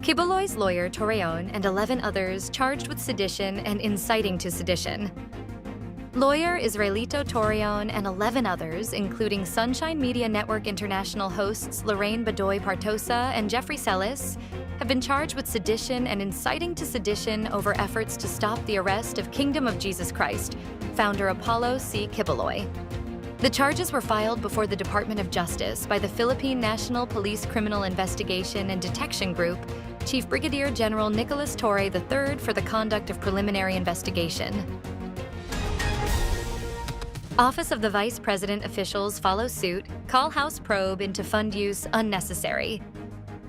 Quiboloy's lawyer Torreon and 11 others charged with sedition and inciting to sedition. Lawyer Israelito Torreon and 11 others, including Sunshine Media Network International hosts Lorraine Bedoy Partosa and Jeffrey Sellis, have been charged with sedition and inciting to sedition over efforts to stop the arrest of Kingdom of Jesus Christ founder Apollo C. Quiboloy. The charges were filed before the Department of Justice by the Philippine National Police Criminal Investigation and Detection Group, Chief Brigadier General Nicholas Torre III for the conduct of preliminary investigation. Office of the Vice President officials follow suit, call House probe into fund use unnecessary.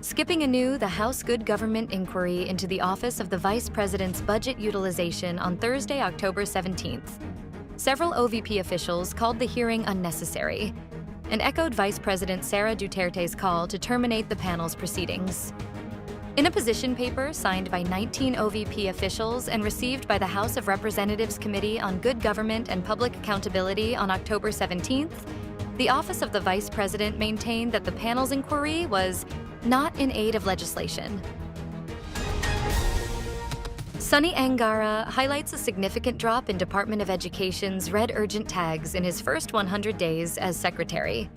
Skipping anew the House Good Government inquiry into the Office of the Vice President's budget utilization on Thursday, October 17th. Several OVP officials called the hearing unnecessary and echoed Vice President Sara Duterte's call to terminate the panel's proceedings. In a position paper signed by 19 OVP officials and received by the House of Representatives Committee on Good Government and Public Accountability on October 17th, the Office of the Vice President maintained that the panel's inquiry was not in aid of legislation. Sonny Angara highlights a significant drop in Department of Education's red urgent tags in his first 100 days as secretary.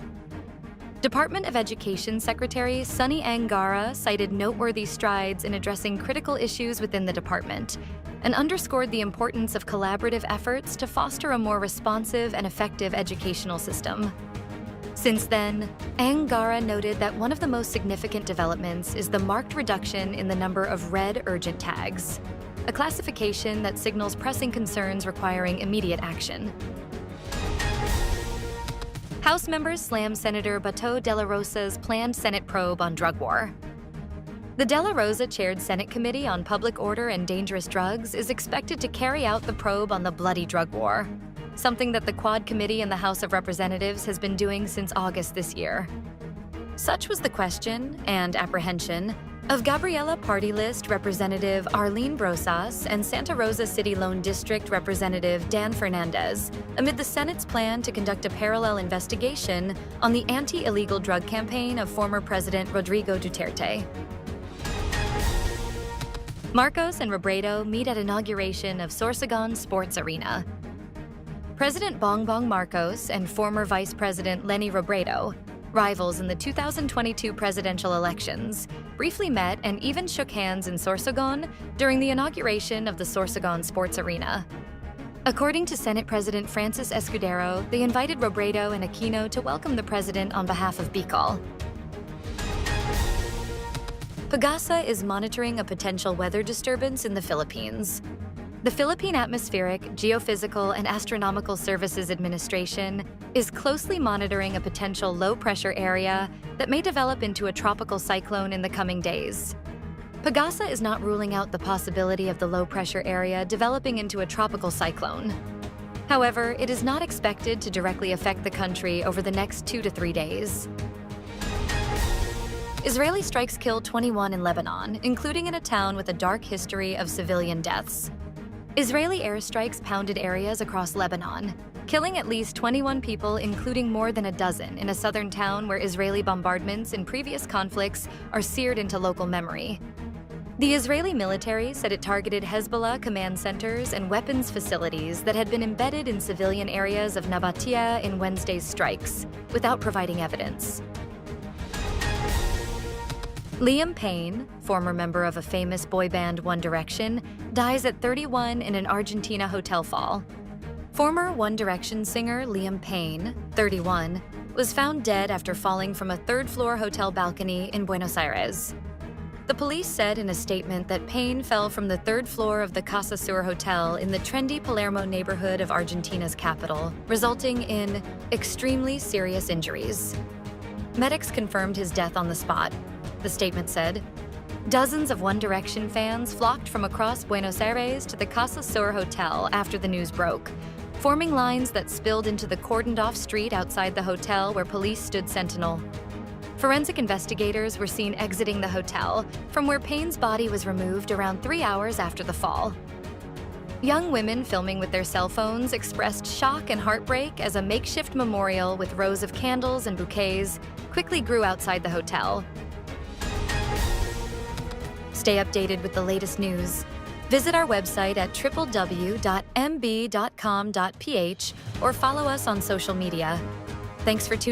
Department of Education Secretary Sonny Angara cited noteworthy strides in addressing critical issues within the department and underscored the importance of collaborative efforts to foster a more responsive and effective educational system. Since then, Angara noted that one of the most significant developments is the marked reduction in the number of red urgent tags, a classification that signals pressing concerns requiring immediate action. House members slam Senator Dela Rosa's planned Senate probe on drug war. The Dela Rosa-chaired Senate Committee on Public Order and Dangerous Drugs is expected to carry out the probe on the bloody drug war, something that the Quad Committee in the House of Representatives has been doing since August this year. Such was the question and apprehension of Gabriela Party List Representative Arlene Brosas and Santa Rosa City Lone District Representative Dan Fernandez amid the Senate's plan to conduct a parallel investigation on the anti-illegal drug campaign of former President Rodrigo Duterte. Marcos and Robredo meet at inauguration of Sorsogon Sports Arena. President Bongbong Marcos and former Vice President Leni Robredo, rivals in the 2022 presidential elections, briefly met and even shook hands in Sorsogon during the inauguration of the Sorsogon Sports Arena. According to Senate President Francis Escudero, they invited Robredo and Aquino to welcome the president on behalf of Bicol. Pagasa is monitoring a potential weather disturbance in the Philippines. The Philippine Atmospheric, Geophysical, and Astronomical Services Administration is closely monitoring a potential low-pressure area that may develop into a tropical cyclone in the coming days. Pagasa is not ruling out the possibility of the low-pressure area developing into a tropical cyclone. However, it is not expected to directly affect the country over the next 2 to 3 days. Israeli strikes killed 21 in Lebanon, including in a town with a dark history of civilian deaths. Israeli airstrikes pounded areas across Lebanon, killing at least 21 people, including more than a dozen, in a southern town where Israeli bombardments in previous conflicts are seared into local memory. The Israeli military said it targeted Hezbollah command centers and weapons facilities that had been embedded in civilian areas of Nabatea in Wednesday's strikes, without providing evidence. Liam Payne, former member of a famous boy band One Direction, dies at 31 in an Argentina hotel fall. Former One Direction singer Liam Payne, 31, was found dead after falling from a third-floor hotel balcony in Buenos Aires. The police said in a statement that Payne fell from the third floor of the Casa Sur Hotel in the trendy Palermo neighborhood of Argentina's capital, resulting in extremely serious injuries. Medics confirmed his death on the spot. The statement said, "Dozens of One Direction fans flocked from across Buenos Aires to the Casa Sur Hotel after the news broke, forming lines that spilled into the cordoned-off street outside the hotel where police stood sentinel. Forensic investigators were seen exiting the hotel, from where Payne's body was removed around 3 hours after the fall. Young women filming with their cell phones expressed shock and heartbreak as a makeshift memorial with rows of candles and bouquets quickly grew outside the hotel. Stay updated with the latest news. Visit our website at www.mb.com.ph or follow us on social media. Thanks for tuning in.